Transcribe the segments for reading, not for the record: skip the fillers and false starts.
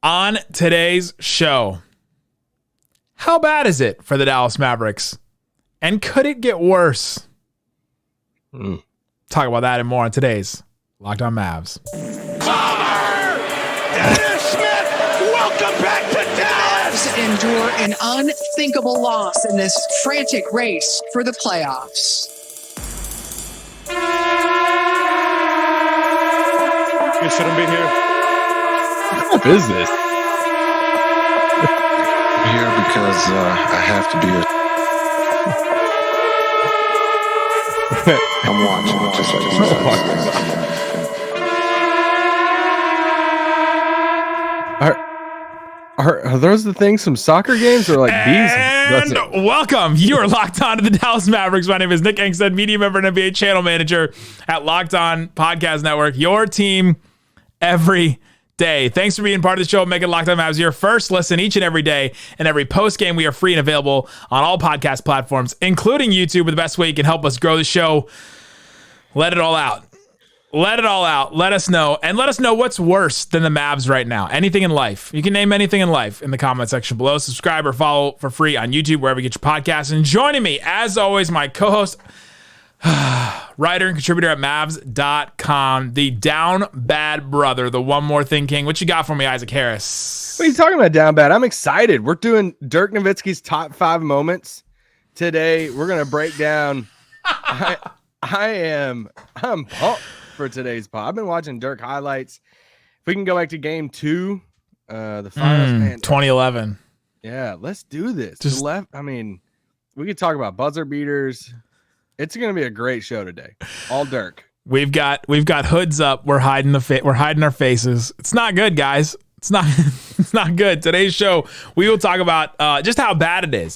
On today's show, how bad is it for the Dallas Mavericks? And could it get worse? Talk about that and more on today's Locked On Mavs. Dennis Smith, welcome back to Dallas! Endure an unthinkable loss in this frantic race for the playoffs. You shouldn't be here. What is this? Here because I have to be here. I'm watching just like Are those the things from soccer games or like these? And welcome. You are locked on to the Dallas Mavericks. My name is Nick Angstadt, media member and NBA channel manager at Locked On Podcast Network. Your team every day. Thanks for being part of the show. Make it Locked On Mavs your first listen each and every day. And every post game, we are free and available on all podcast platforms, including YouTube. The best way you can help us grow the show. Let it all out. Let it all out. Let us know. And let us know what's worse than the Mavs right now. Anything in life. You can name anything in life in the comment section below. Subscribe or follow for free on YouTube, wherever you get your podcasts. And joining me, as always, my co-host, writer and contributor at Mavs.com, the Down Bad brother, the One More Thing King. What you got for me, Isaac Harris? What are you talking about, Down Bad? I'm excited. We're doing Dirk Nowitzki's top 5 moments today. We're going to break down. I'm pumped for today's pod. I've been watching Dirk highlights. If we can go back to game 2, the finals, man, 2011. Yeah, let's do this. Just We could talk about buzzer beaters. It's going to be a great show today. All Dirk. We've got hoods up. We're hiding our faces. It's not good, guys. It's not good. Today's show, we will talk about just how bad it is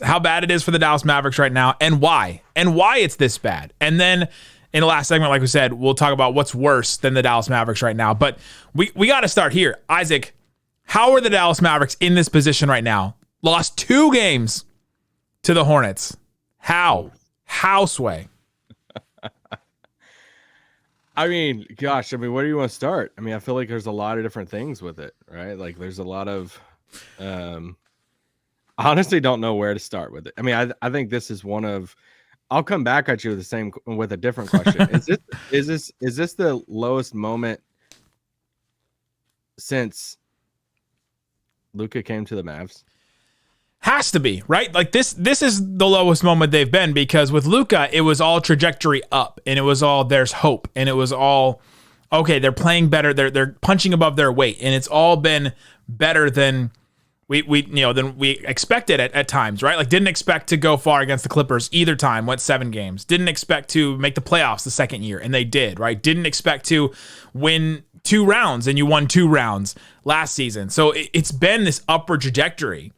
for the Dallas Mavericks right now, and why it's this bad. And then in the last segment, like we said, we'll talk about what's worse than the Dallas Mavericks right now. But we got to start here. Isaac, how are the Dallas Mavericks in this position right now? Lost 2 games to the Hornets. How, Sway? I mean, gosh, where do you want to start? I feel like there's a lot of different things with it, right? Like there's a lot of, I honestly don't know where to start with it. I think this is one of, I'll come back at you with a different question. Is this the lowest moment since Luka came to the Mavs? Has to be, right? Like this is the lowest moment they've been, because with Luka, it was all trajectory up, and it was all there's hope, and it was all okay, they're playing better, they're punching above their weight, and it's all been better than we expected at times, right? Like didn't expect to go far against the Clippers either time, went 7 games. Didn't expect to make the playoffs the second year, and they did, right? Didn't expect to win 2 rounds, and you won 2 rounds last season. So it's been this upward trajectory.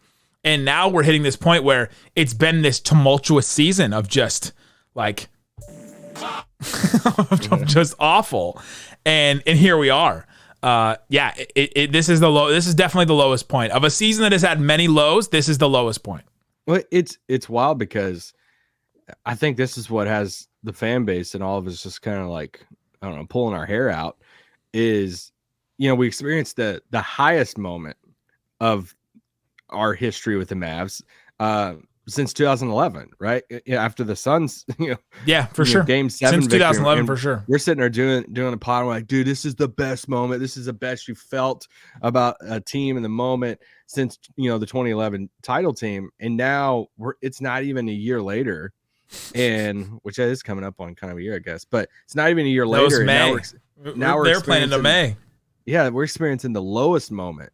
And now we're hitting this point where it's been this tumultuous season of just like just awful. And here we are. This is definitely the lowest point of a season that has had many lows. This is the lowest point. Well, it's wild because I think this is what has the fan base and all of us just kind of like, I don't know, pulling our hair out is, we experienced the highest moment of our history with the Mavs since 2011, right? After the Suns, for sure. Game 7 since 2011, for sure. We're sitting there doing a pod. We're like, dude, this is the best moment. This is the best you felt about a team in the moment since the 2011 title team. And now it's not even a year later, and which is coming up on kind of a year, I guess. But it's not even a year later. May. Now they're playing into May. Yeah, we're experiencing the lowest moment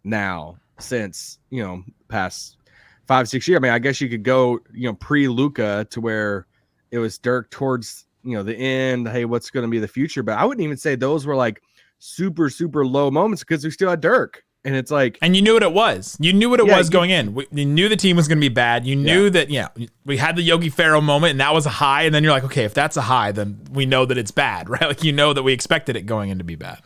now since past 5-6 years. I guess you could go pre-Luka to where it was Dirk towards the end. Hey, what's going to be the future? But I wouldn't even say those were like super low moments, because we still had Dirk, and it's like, and you knew what it was. You knew what it was going in. You knew the team was going to be bad. You knew that we had the Yogi Ferrell moment, and that was a high. And then you're like, okay, if that's a high, then we know that it's bad, right? Like that we expected it going in to be bad.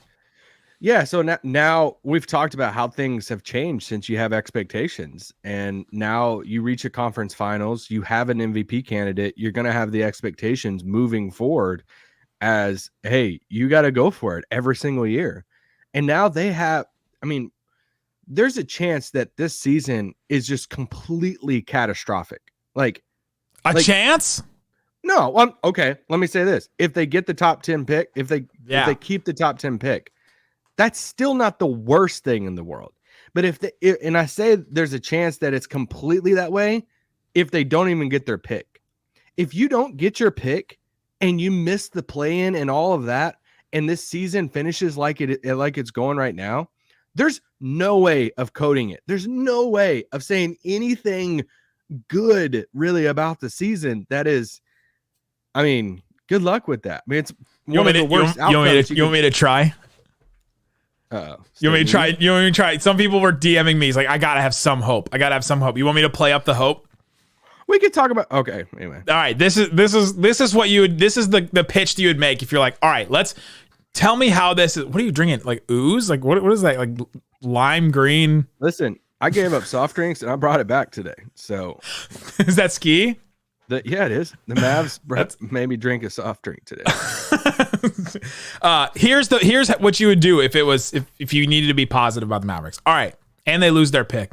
Yeah, so now we've talked about how things have changed since you have expectations, and now you reach a conference finals, you have an MVP candidate, you're going to have the expectations moving forward as, hey, you got to go for it every single year. And now they have, there's a chance that this season is just completely catastrophic. Like chance? No. Okay. Let me say this. If they get the top 10 pick, if they keep the top 10 pick, that's still not the worst thing in the world. But and I say there's a chance that it's completely that way if they don't even get their pick. If you don't get your pick and you miss the play-in and all of that, and this season finishes like it's going right now, there's no way of coding it. There's no way of saying anything good really about the season. That is, I mean, good luck with that. I mean, it's one of the worst outcomes. You want me to try? You want me to try? You want me to try? Some people were DMing me. He's like, I gotta have some hope. You want me to play up the hope? We could talk about. Okay, anyway. All right. This is what you would. This is the pitch that you would make if you're like, all right, let's tell me how this is. What are you drinking? Like ooze? Like what is that? Like lime green? Listen, I gave up soft drinks and I brought it back today. So is that ski? Yeah, it is. The Mavs made me drink a soft drink today. Here's what you would do if you needed to be positive about the Mavericks. All right, and they lose their pick.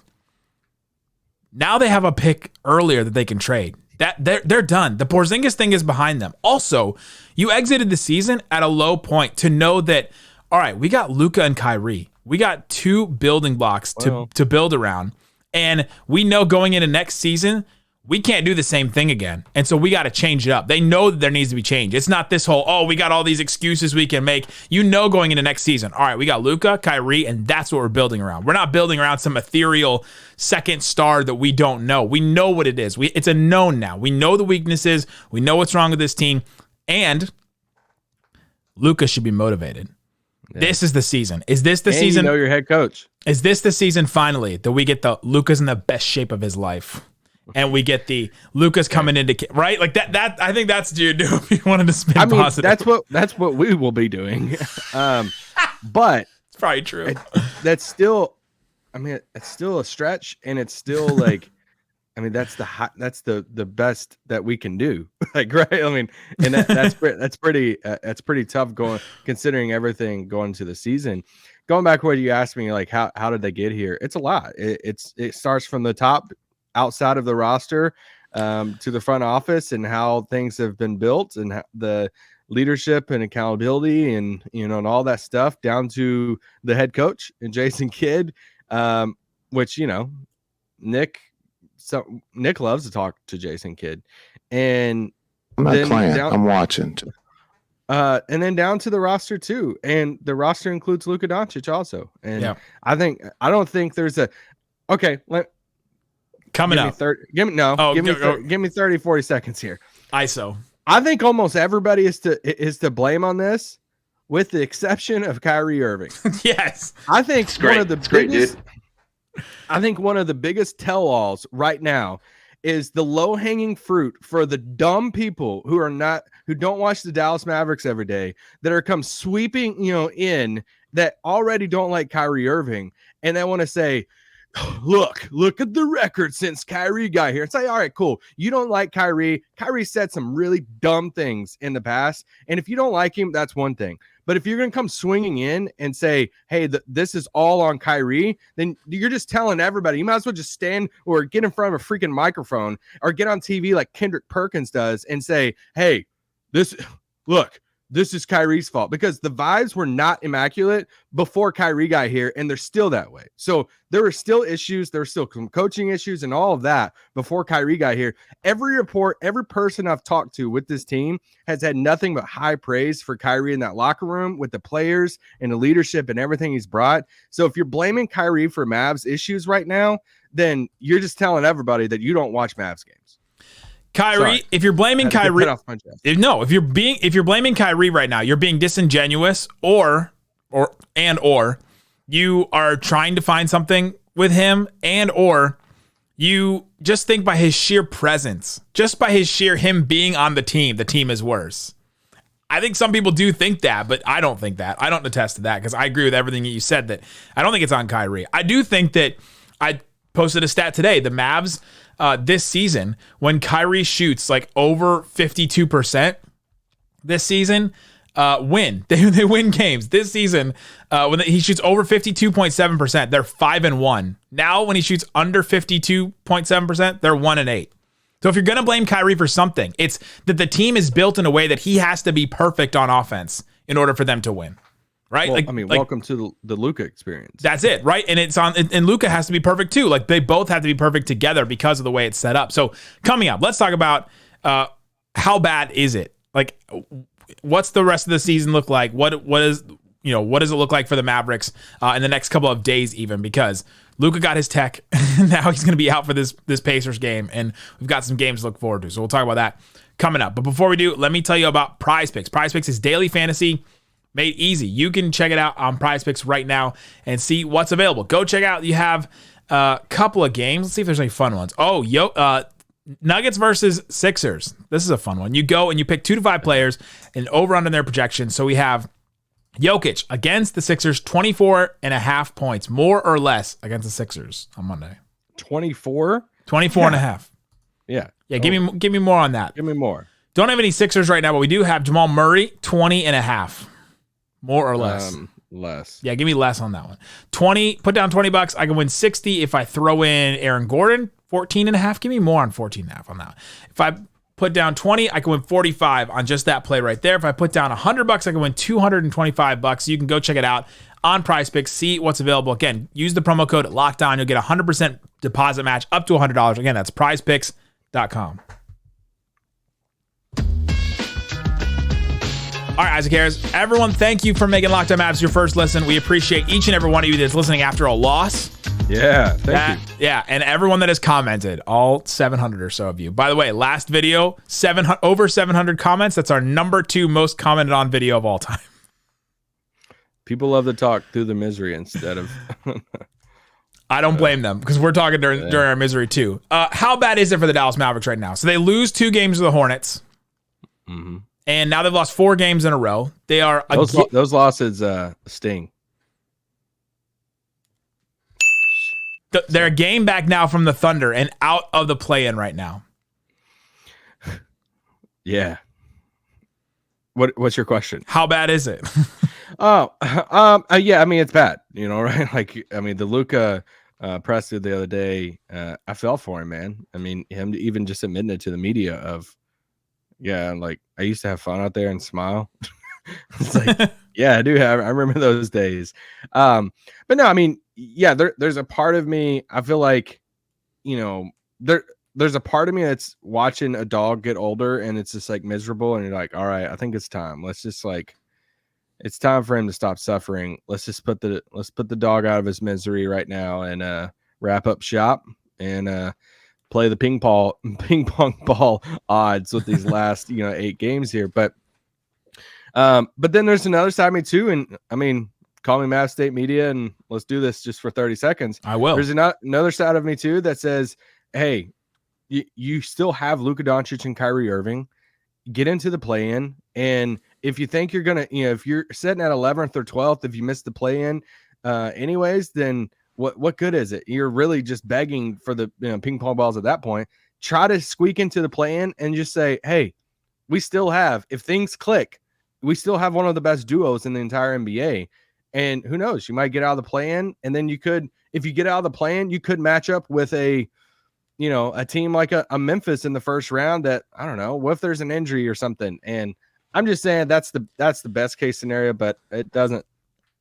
Now they have a pick earlier that they can trade. That they're done. The Porzingis thing is behind them. Also, you exited the season at a low point to know that, all right, we got Luka and Kyrie. We got two building blocks to build around. And we know going into next season, we can't do the same thing again. And so we got to change it up. They know that there needs to be change. It's not this whole, we got all these excuses we can make. You know, going into next season, all right, we got Luka, Kyrie, and that's what we're building around. We're not building around some ethereal second star that we don't know. We know what it is. It's a known now. We know the weaknesses. We know what's wrong with this team. And Luka should be motivated. Yeah. This is the season. Is this the season? You know your head coach. Is this the season finally that we get the Luka's in the best shape of his life? And we get the Luka's coming into right like that. I think that's dude. If you wanted to spin positive, that's what we will be doing. But it's probably true. That's still, I mean, it's still a stretch, and it's still like, I mean, that's the best that we can do. Like, right? I mean, and that's pretty tough considering everything going into the season. Going back to what you asked me, like how did they get here? It's a lot. It starts from the top, outside of the roster, to the front office, and how things have been built, and the leadership and accountability, and and all that stuff, down to the head coach and Jason Kidd, which Nick loves to talk to Jason Kidd, and I'm not playing. I'm watching. And then down to the roster too, and the roster includes Luka Doncic also, and I don't think there's a coming up. Give me 30, 40 seconds here. ISO. I think almost everybody is to blame on this, with the exception of Kyrie Irving. Yes. I think one of the biggest tell-alls right now is the low-hanging fruit for the dumb people who don't watch the Dallas Mavericks every day, that are come sweeping, in, that already don't like Kyrie Irving, and they want to say, look at the record since Kyrie got here. It's like, all right, cool. You don't like Kyrie. Kyrie said some really dumb things in the past, and if you don't like him, that's one thing. But if you're going to come swinging in and say, hey, this is all on Kyrie, then you're just telling everybody. You might as well just stand or get in front of a freaking microphone or get on TV like Kendrick Perkins does and say, hey, this is Kyrie's fault, because the vibes were not immaculate before Kyrie got here, and they're still that way. So there were still issues. There were still some coaching issues and all of that before Kyrie got here. Every report, every person I've talked to with this team has had nothing but high praise for Kyrie in that locker room, with the players and the leadership and everything he's brought. So if you're blaming Kyrie for Mavs issues right now, then you're just telling everybody that you don't watch Mavs games. Kyrie, sorry. If you're blaming Kyrie, if you're blaming Kyrie right now, you're being disingenuous, or you are trying to find something with him, or you just think by his sheer presence, just by his sheer him being on the team is worse. I think some people do think that, but I don't think that. I don't attest to that, because I agree with everything that you said, that I don't think it's on Kyrie. I do think that I posted a stat today. The Mavs this season, when Kyrie shoots like over 52% this season, win. They win games this season. When he shoots over 52.7%, they're 5-1. Now, when he shoots under 52.7%, they're 1-8. So if you're going to blame Kyrie for something, it's that the team is built in a way that he has to be perfect on offense in order for them to win. Right? Well, welcome to the Luka experience. That's it, right? And and Luka has to be perfect too. Like, they both have to be perfect together because of the way it's set up. So coming up, let's talk about how bad is it? Like, what's the rest of the season look like? What does it look like for the Mavericks in the next couple of days, even, because Luka got his tech. Now he's going to be out for this Pacers game, and we've got some games to look forward to. So we'll talk about that coming up. But before we do, let me tell you about PrizePicks. PrizePicks is daily fantasy made easy. You can check it out on PrizePicks right now and see what's available. Go check out. You have a couple of games. Let's see if there's any fun ones. Nuggets versus Sixers. This is a fun one. You go and you pick 2 to 5 players and over under their projections. So we have Jokic against the Sixers, 24.5 points, more or less against the Sixers on Monday. 24? 24.5. Yeah. Yeah, give me more on that. Give me more. Don't have any Sixers right now, but we do have Jamal Murray, 20.5. More or less? Less. Yeah, give me less on that one. 20, put down $20. I can win 60 if I throw in Aaron Gordon, 14.5. Give me more on 14.5 on that. If I put down 20, I can win 45 on just that play right there. If I put down $100, I can win $225. You can go check it out on PrizePicks, see what's available. Again, use the promo code LOCKEDON. You'll get a 100% deposit match up to $100. Again, that's PrizePicks.com. All right, Isaac Harris. Everyone, thank you for making Locked On Mavs your first listen. We appreciate each and every one of you that's listening after a loss. Yeah, thank you. Yeah, and everyone that has commented, all 700 or so of you. By the way, last video, over 700 comments. That's our number 2 most commented on video of all time. People love to talk through the misery instead of... I don't blame them, because we're talking during our misery too. How bad is it for the Dallas Mavericks right now? So they lose 2 games to the Hornets. Mm-hmm. And now they've lost 4 games in a row. They are those losses sting. They're a game back now from the Thunder and out of the play-in right now. Yeah. What's your question? How bad is it? Yeah. I mean, it's bad. Right? Like, I mean, the Luka press the other day. I fell for him, man. I mean, him even just admitting it to the media of. Yeah, like, I used to have fun out there and smile. It's like, yeah, I do have. I remember those days. But no, I mean, yeah, there's a part of me. I feel like, there's a part of me that's watching a dog get older, and it's just like miserable, and you're like, all right, I think it's time. Let's just it's time for him to stop suffering. Let's put the dog out of his misery right now and wrap up shop and play the ping pong ball odds with these last 8 games here. But then there's another side of me too, and I mean, call me Mavs State Media and let's do this just for 30 seconds. I will. There's another side of me too that says, hey, you still have Luka Doncic and Kyrie Irving. Get into the play-in, and if you think you're gonna, if you're sitting at 11th or 12th, if you miss the play-in anyways, then what good is it? You're really just begging for the ping pong balls at that point. Try to squeak into the play-in and just say, hey, we still have, if things click, we still have one of the best duos in the entire NBA. And who knows, you might get out of the play-in, and then you could, if you get out of the play-in, you could match up with a team like a Memphis in the first round that, I don't know, what if there's an injury or something? And I'm just saying that's the best case scenario, but it doesn't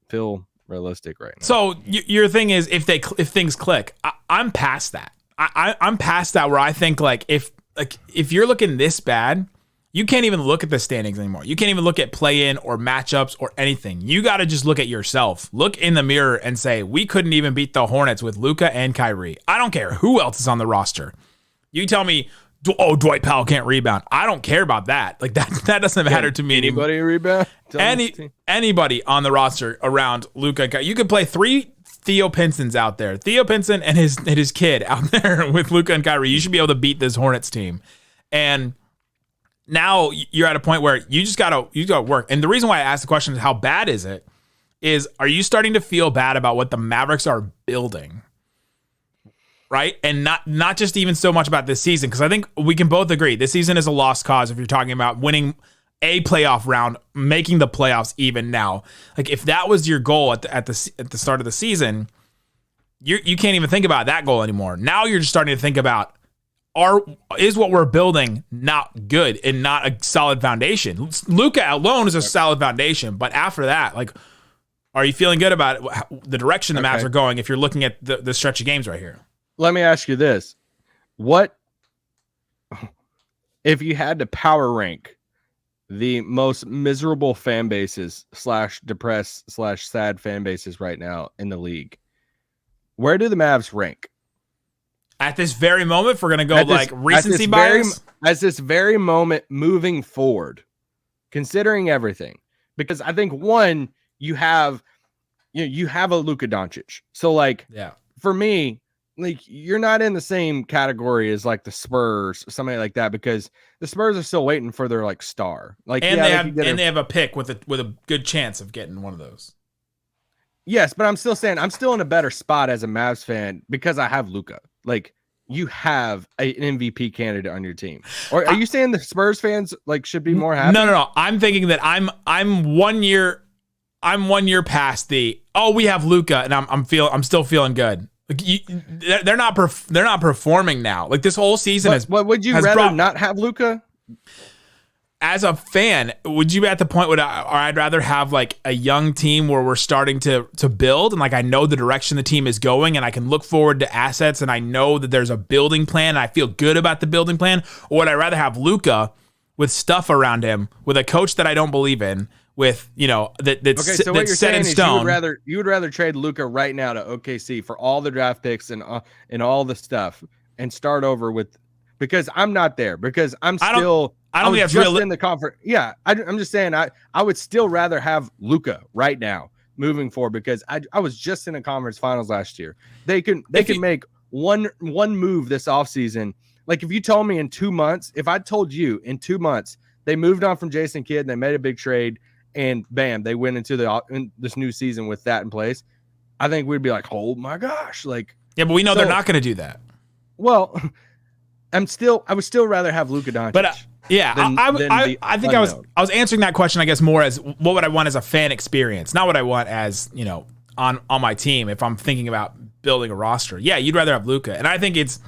feel realistic right now. So your thing is, if things click, I'm past that. I'm past that, where I think if you're looking this bad, you can't even look at the standings anymore. You can't even look at play-in or matchups or anything. You got to just look at yourself. Look in the mirror and say, we couldn't even beat the Hornets with Luka and Kyrie. I don't care who else is on the roster. You tell me, Dwight Powell can't rebound. I don't care about that. Like, that doesn't matter to me anymore. Anybody rebound? Anybody on the roster around Luka and Kyrie. You could play 3 Theo Pinsons out there. Theo Pinson and his kid out there with Luka and Kyrie. You should be able to beat this Hornets team. And now you're at a point where you gotta work. And the reason why I asked the question is, how bad is it? Are you starting to feel bad about what the Mavericks are building? Right? And not just even so much about this season, because I think we can both agree this season is a lost cause if you're talking about winning a playoff round, making the playoffs even now. Like if that was your goal at the start of the season, you can't even think about that goal anymore. Now you're just starting to think about is what we're building not good and not a solid foundation. Luka alone is a solid foundation, but after that, like, are you feeling good about the direction the Mavs are going if you're looking at the stretch of games right here? Let me ask you this. What if you had to power rank the most miserable fan bases / depressed / sad fan bases right now in the league? Where do the Mavs rank? At this very moment, if we're going to go recency bias? At this very moment moving forward, considering everything. Because I think, one, you have a Luka Doncic. So, for me, you're not in the same category as, the Spurs, somebody like that, because the Spurs are still waiting for their, star. They have a pick with a good chance of getting one of those. Yes, but I'm still saying I'm still in a better spot as a Mavs fan because I have Luka. You have an MVP candidate on your team. Or are you saying the Spurs fans should be more happy? No. I'm thinking that I'm 1 year past we have Luka and I'm still feeling good. They're not performing now. This whole season What would you rather not have Luka? As a fan, would you be at the point where I'd rather have a young team where we're starting to build and I know the direction the team is going and I can look forward to assets and I know that there's a building plan and I feel good about the building plan? Or would I rather have Luka with stuff around him, with a coach that I don't believe in, with that's set in stone? You would rather trade Luka right now to OKC for all the draft picks and all the stuff and start over with, because I'm not there, because I'm still I don't think that's real in the conference. Yeah, I'm just saying I would still rather have Luka right now moving forward, because I was just in the conference finals last year. They can make one move this offseason. If you told me in 2 months, if I told you in 2 months they moved on from Jason Kidd and they made a big trade and bam, they went into this new season with that in place, I think we'd be like, oh my gosh, yeah, but we know they're not going to do that. Well, I would still rather have Luka Doncic. But I think I was answering that question, I guess, more as what would I want as a fan experience, not what I want as on my team. If I'm thinking about building a roster, yeah, you'd rather have Luka, and I think it's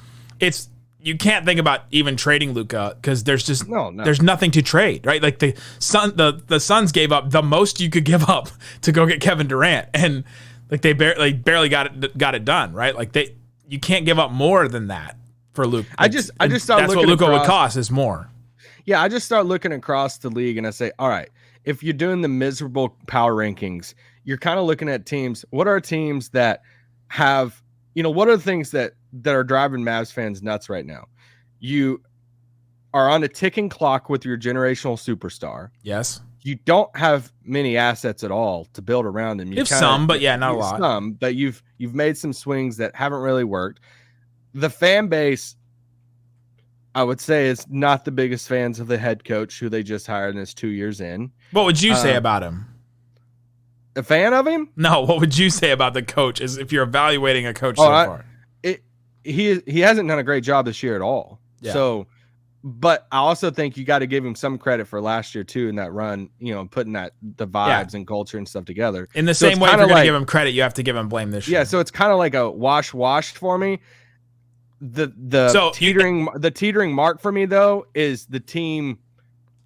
you can't think about even trading Luka because there's just there's nothing to trade, right? The Suns gave up the most you could give up to go get Kevin Durant, and they barely got it done, right? You can't give up more than that for Luka. I just thought that's what Luka would cost is more. Yeah, I just start looking across the league and I say, all right, if you're doing the miserable power rankings, you're kind of looking at teams. What are teams that have, what are the things that are driving Mavs fans nuts right now? You are on a ticking clock with your generational superstar. Yes. You don't have many assets at all to build around them. You have some, but not a lot. Some, but you've made some swings that haven't really worked. The fan base, I would say, is not the biggest fans of the head coach who they just hired and is 2 years in. What would you say about him? A fan of him? No, what would you say about the coach is if you're evaluating a coach far? He hasn't done a great job this year at all. Yeah. So, but I also think you got to give him some credit for last year too in that run, putting the vibes and culture and stuff together. In the same way, if you're going to give him credit, you have to give him blame this year. Yeah, so it's kind of like a wash for me. The teetering mark for me though is the team.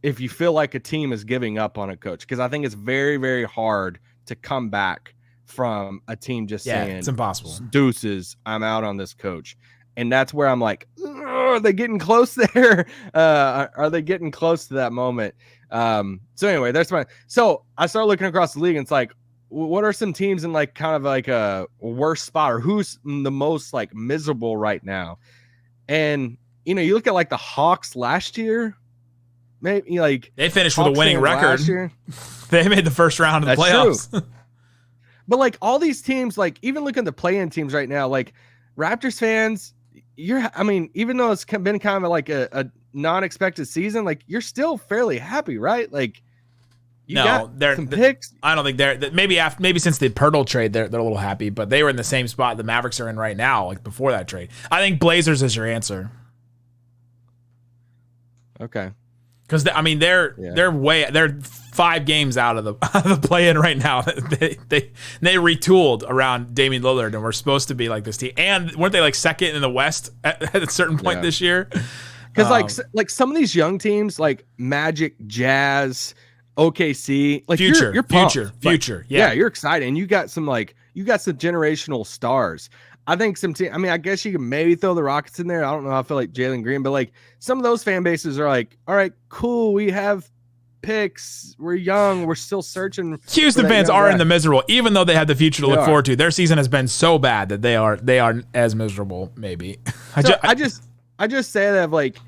If you feel like a team is giving up on a coach, because I think it's very, very hard to come back from a team just saying it's impossible. Deuces, I'm out on this coach, and that's where I'm like, are they getting close there? Are they getting close to that moment? So anyway, so I started looking across the league, and it's like, what are some teams in kind of a worse spot, or who's the most miserable right now? And you look at the Hawks last year, maybe they finished with a winning record. They made the first round of the playoffs. But all these teams, even look at the play-in teams right now, Raptors fans, even though it's been kind of a non-expected season, you're still fairly happy, right? They're some picks. I don't think they're maybe since the Pirtle trade they're a little happy, but they were in the same spot the Mavericks are in right now, before that trade. I think Blazers is your answer. Okay. Because they're 5 games out of the play-in right now. They retooled around Damian Lillard, and we're supposed to be like this team. And weren't they like second in the West at a certain point this year? Because like some of these young teams, like Magic, Jazz, OKC, like you're pumped. Future. Yeah, you're excited, and you got some generational stars. I think I guess you can maybe throw the Rockets in there. I don't know. I feel like Jalen Green, but like some of those fan bases are like, all right, cool. We have picks. We're young. We're still searching. Houston fans are in the miserable, even though they have the future to look forward to. Their season has been so bad that they are as miserable. Maybe. I just say that like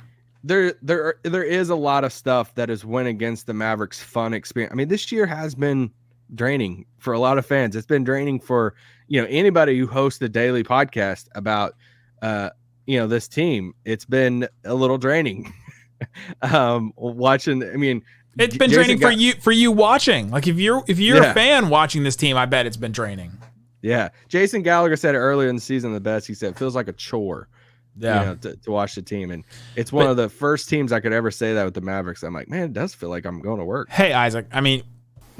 there is a lot of stuff that has went against the Mavericks' fun experience. I mean, this year has been draining for a lot of fans. It's been draining for anybody who hosts a daily podcast about this team. It's been a little draining watching. I mean, it's been draining for you watching. Like if you're a fan watching this team, I bet it's been draining. Yeah, Jason Gallagher said it earlier in the season the best. He said it feels like a chore. Yeah, to watch the team, and it's one of the first teams I could ever say that with the Mavericks. I'm like, man, it does feel like I'm going to work. Hey, Isaac. I mean,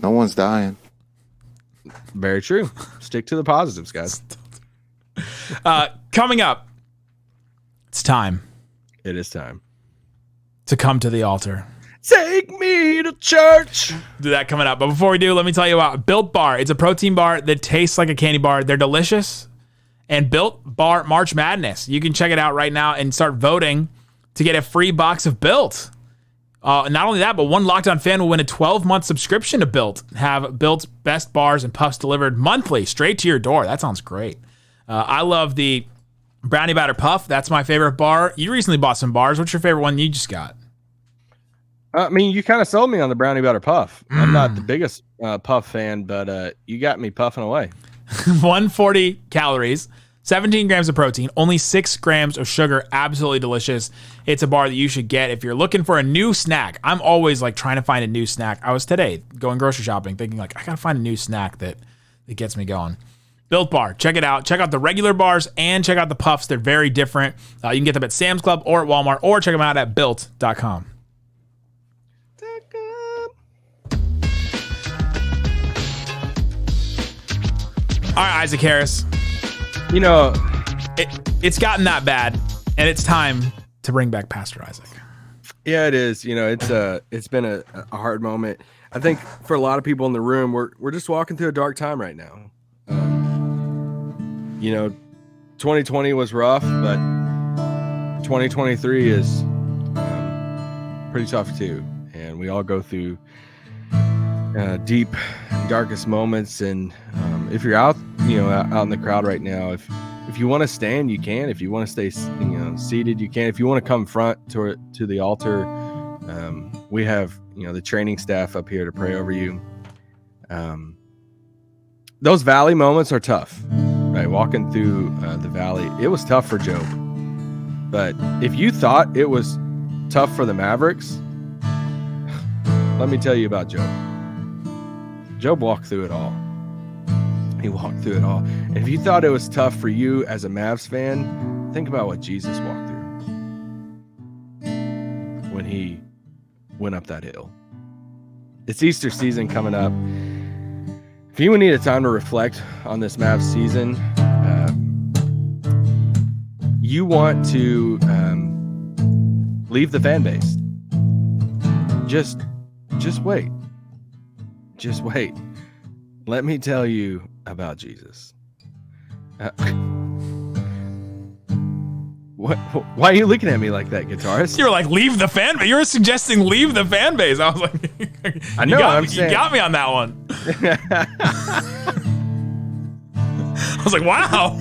no one's dying. Very true. Stick to the positives, guys. Coming up, it's time. It is time to come to the altar. Take me to church. Do that coming up. But before we do, let me tell you about Built Bar. It's a protein bar that tastes like a candy bar. They're delicious. And Built Bar March Madness. You can check it out right now and start voting to get a free box of Built. Not only that, but one Locked On fan will win a 12-month subscription to Built. Have Built's best bars and puffs delivered monthly straight to your door. That sounds great. I love the Brownie Batter Puff. That's my favorite bar. You recently bought some bars. What's your favorite one you just got? I mean, you kind of sold me on the Brownie Batter Puff. I'm not the biggest puff fan, but you got me puffing away. 140 calories, 17 grams of protein, only 6 grams of sugar. Absolutely delicious. It's a bar that you should get if you're looking for a new snack. I'm always like trying to find a new snack. I was today going grocery shopping thinking like, I got to find a new snack that gets me going. Built Bar. Check it out. Check out the regular bars and check out the puffs. They're very different. You can get them at Sam's Club or at Walmart or check them out at built.com. All right, Isaac Harris. It's gotten that bad, and it's time to bring back Pastor Isaac. Yeah, it is. It's been a hard moment. I think for a lot of people in the room, we're just walking through a dark time right now. 2020 was rough, but 2023 is pretty tough too, and we all go through deep, darkest moments. And if you're out in the crowd right now, if you want to stand, you can. If you want to stay, seated, you can. If you want to come front to the altar, we have the training staff up here to pray over you. Those valley moments are tough, right? Walking through the valley, it was tough for Job. But if you thought it was tough for the Mavericks, let me tell you about Job. Job walked through it all. He walked through it all. And if you thought it was tough for you as a Mavs fan, think about what Jesus walked through when he went up that hill. It's Easter season coming up. If you need a time to reflect on this Mavs season, you want to leave the fan base. Just wait. Just wait. Let me tell you about Jesus. What? Why are you looking at me like that, guitarist? You were like, leave the fan base. You were suggesting leave the fan base. I was like, I know. You got me on that one. I was like, wow.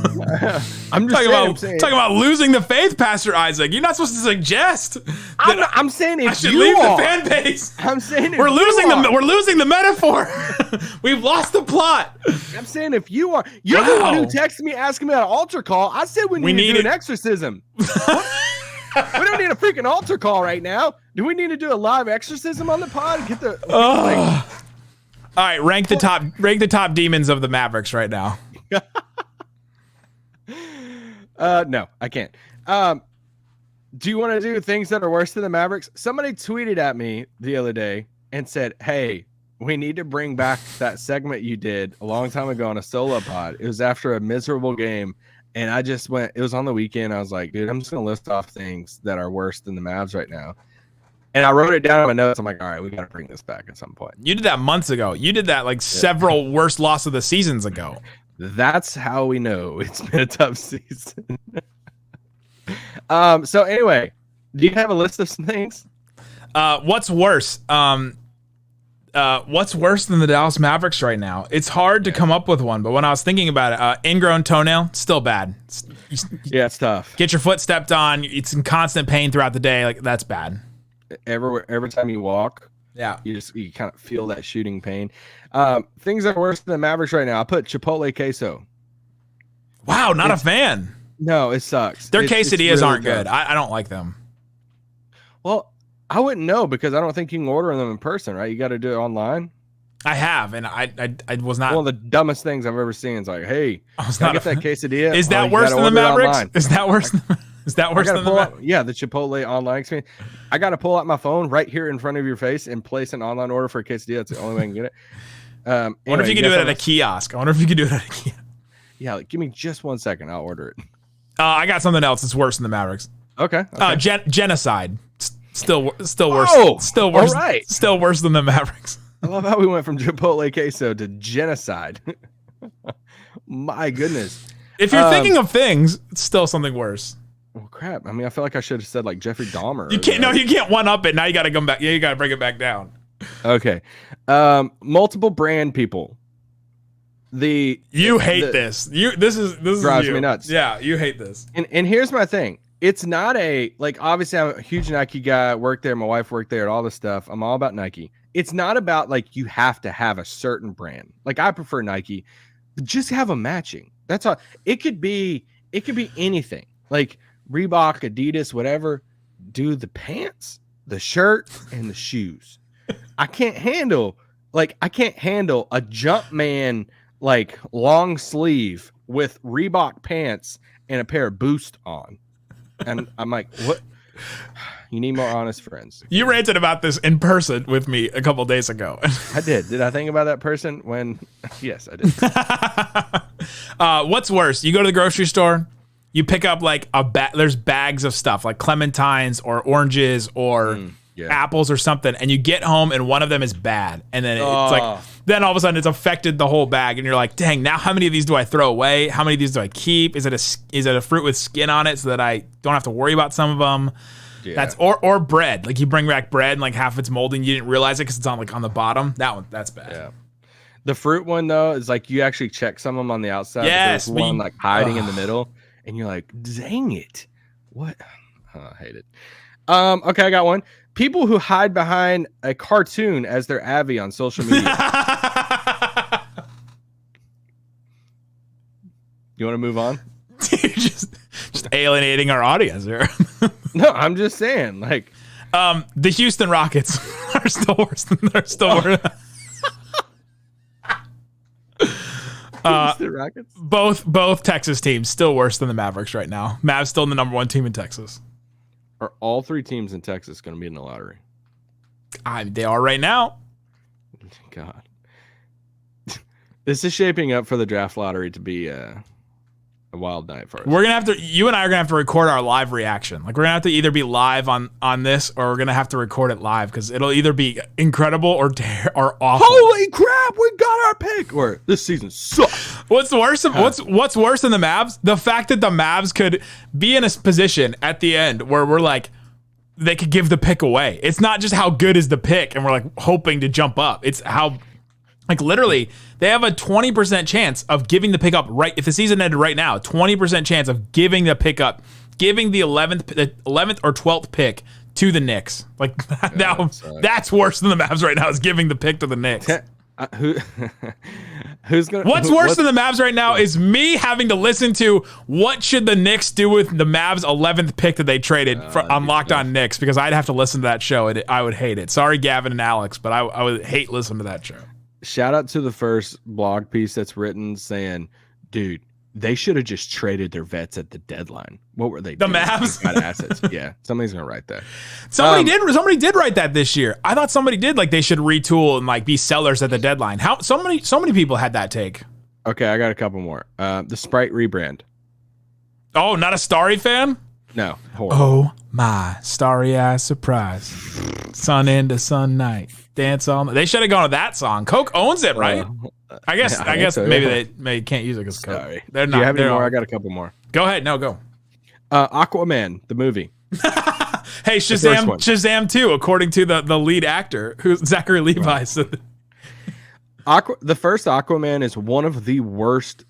I'm just talking about losing the faith, Pastor Isaac. You're not supposed to suggest. I'm saying if I should you leave are. the fan base. I'm saying we're losing the metaphor. We've lost the plot. I'm saying if you are, you're the one who texted me asking me about an altar call. I said we need to do an exorcism. We don't need a freaking altar call right now. Do we need to do a live exorcism on the pod? Get the. All right, rank the top demons of the Mavericks right now. No, I can't. Do you want to do things that are worse than the Mavericks? Somebody tweeted at me the other day and said, hey, we need to bring back that segment you did a long time ago on a solo pod. It was after a miserable game. And I just went, it was on the weekend. I was like, dude, I'm just going to list off things that are worse than the Mavs right now. And I wrote it down in my notes. I'm like, all right, we got to bring this back at some point. You did that months ago. You did that like several worst loss of the seasons ago. That's how we know it's been a tough season. So anyway, do you have a list of some things? What's worse? What's worse than the Dallas Mavericks right now? It's hard to come up with one, but when I was thinking about it, ingrown toenail, still bad. It's tough. Get your foot stepped on. It's in constant pain throughout the day. Like, that's bad. Every time you walk, yeah, you kind of feel that shooting pain. Things that are worse than the Mavericks right now. I put Chipotle queso. Wow, not a fan. No, it sucks. Their quesadillas really aren't tough. good. I don't like them. Well, I wouldn't know because I don't think you can order them in person, right? You got to do it online. I have, and I was not. One of the dumbest things I've ever seen is like, hey, I was can I not get that quesadilla? Is that you worse gotta than the order it Mavericks? online. Is that worse? Is that worse than the Mavericks? Yeah, the Chipotle online experience. I got to pull out my phone right here in front of your face and place an online order for a quesadilla. That's the only way I can get it. I wonder if you could do it at a kiosk. I wonder if you could do it at a kiosk. Yeah, give me just 1 second. I'll order it. I got something else that's worse than the Mavericks. Okay. Genocide. Still worse. Oh, still worse. all right. Still worse than the Mavericks. I love how we went from Chipotle queso to genocide. My goodness. If you're thinking of things, it's still something worse. Well, crap. I mean, I feel like I should have said like Jeffrey Dahmer. You can't. No, you can't one up it. Now you got to come back. Yeah, you got to bring it back down. Okay. Multiple brand people. You hate this. This drives is me nuts. Yeah, you hate this. And here's my thing. It's not obviously I'm a huge Nike guy, worked there, my wife worked there and all this stuff. I'm all about Nike. It's not about like you have to have a certain brand. Like I prefer Nike, but just have a matching. That's all. It could be anything. Like Reebok, Adidas, whatever. Do the pants, the shirt, and the shoes. I can't handle a Jumpman like long sleeve with Reebok pants and a pair of Boost on. And I'm like, what? You need more honest friends. You ranted about this in person with me a couple days ago. I did. Did I think about that person when? Yes, I did. What's worse? You go to the grocery store, you pick up like there's bags of stuff like clementines or oranges or apples or something, and you get home and one of them is bad, and then it's like then all of a sudden it's affected the whole bag, and you're like, dang, now how many of these do I throw away? How many of these do I keep? Is it a fruit with skin on it so that I don't have to worry about some of them? Yeah. That's or bread. Like you bring back bread and like half it's moldy and you didn't realize it because it's on the bottom. That's bad. Yeah. The fruit one though is like you actually check some of them on the outside. Yes, there's one like hiding in the middle, and you're like, dang it, what? Oh, I hate it. Okay, I got one. People who hide behind a cartoon as their Avi on social media. You want to move on? just alienating our audience here. No, I'm just saying, like, the Houston Rockets are still worse than worse. Houston Rockets. Both Texas teams still worse than the Mavericks right now. Mavs still the number one team in Texas. Are all three teams in Texas going to be in the lottery? They are right now. God, this is shaping up for the draft lottery to be a wild night for us. We're gonna have to. You and I are gonna have to record our live reaction. Like we're gonna have to either be live on this, or we're gonna have to record it live because it'll either be incredible or awful. Holy crap! We got our pick. Or this season sucks. What's worse? What's worse than the Mavs? The fact that the Mavs could be in a position at the end where we're like, they could give the pick away. It's not just how good is the pick, and we're like hoping to jump up. It's how. Like literally, they have a 20% chance of giving the pick up right if the season ended right now. 20% chance of giving the pick up, giving the 11th or 12th pick to the Knicks. Like that's worse than the Mavs right now is giving the pick to the Knicks. Who's gonna? What's worse than the Mavs right now is me having to listen to what should the Knicks do with the Mavs 11th pick that they traded on Locked On Knicks, because I'd have to listen to that show and I would hate it. Sorry, Gavin and Alex, but I would hate listening to that show. Shout out to the first blog piece that's written saying, dude, they should have just traded their vets at the deadline. What were they? The doing? Mavs Got assets. Yeah, somebody's gonna write that. Somebody did write that this year. I thought somebody did. Like they should retool and like be sellers at the deadline. How so many people had that take? Okay, I got a couple more. The Sprite rebrand. Oh, not a Starry fan? No. Horrible. Oh my Starry Eye surprise. Sun into sun night. Dance on. They should have gone to that song. Coke owns it, right? I guess so, maybe they can't use it because Coke. Sorry. They're not. Do you have any more? All... I got a couple more. Go ahead. No, go. Aquaman, the movie. Hey, Shazam 2, according to the lead actor, who's Zachary Levi. Right. So the first Aquaman is one of the worst.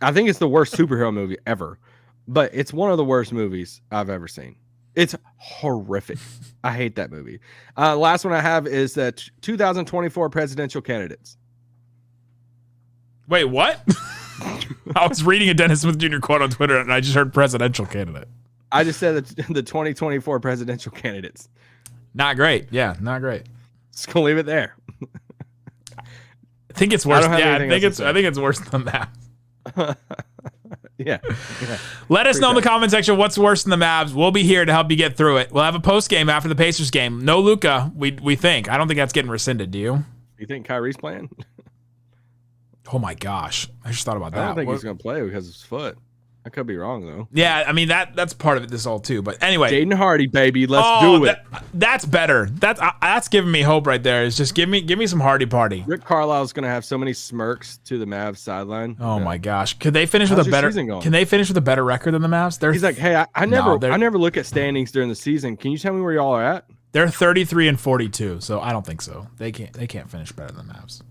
I think it's the worst superhero movie ever, but it's one of the worst movies I've ever seen. It's horrific. I hate that movie. Last one I have is that 2024 presidential candidates. Wait, what? I was reading a Dennis Smith Jr. quote on Twitter, and I just heard presidential candidate. I just said that the 2024 presidential candidates. Not great. Yeah, not great. Just gonna leave it there. I think it's worse. Yeah, I think it's worse than that. Yeah. Let us know in the comment section what's worse than the Mavs. We'll be here to help you get through it. We'll have a post game after the Pacers game. No Luka, we think. I don't think that's getting rescinded. Do you? You think Kyrie's playing? Oh my gosh, I just thought about that. I don't think he's gonna play because of his foot. I could be wrong though. Yeah, I mean that's part of it. This all too, but anyway, Jaden Hardy, baby, let's do it. That's better. That's giving me hope right there. Is just give me some Hardy party. Rick Carlisle's gonna have so many smirks to the Mavs sideline. Oh my gosh, could they finish with a better? Can they finish with a better record than the Mavs? He's like, hey, I never look at standings during the season. Can you tell me where y'all are at? They're 33-42, so I don't think so. They can't finish better than the Mavs.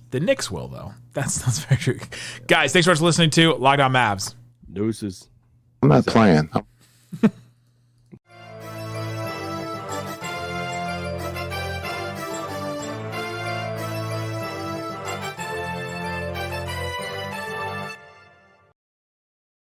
The Knicks will, though. That's very true. Guys, thanks for listening to Locked On Mavs. Deuces. I'm not playing.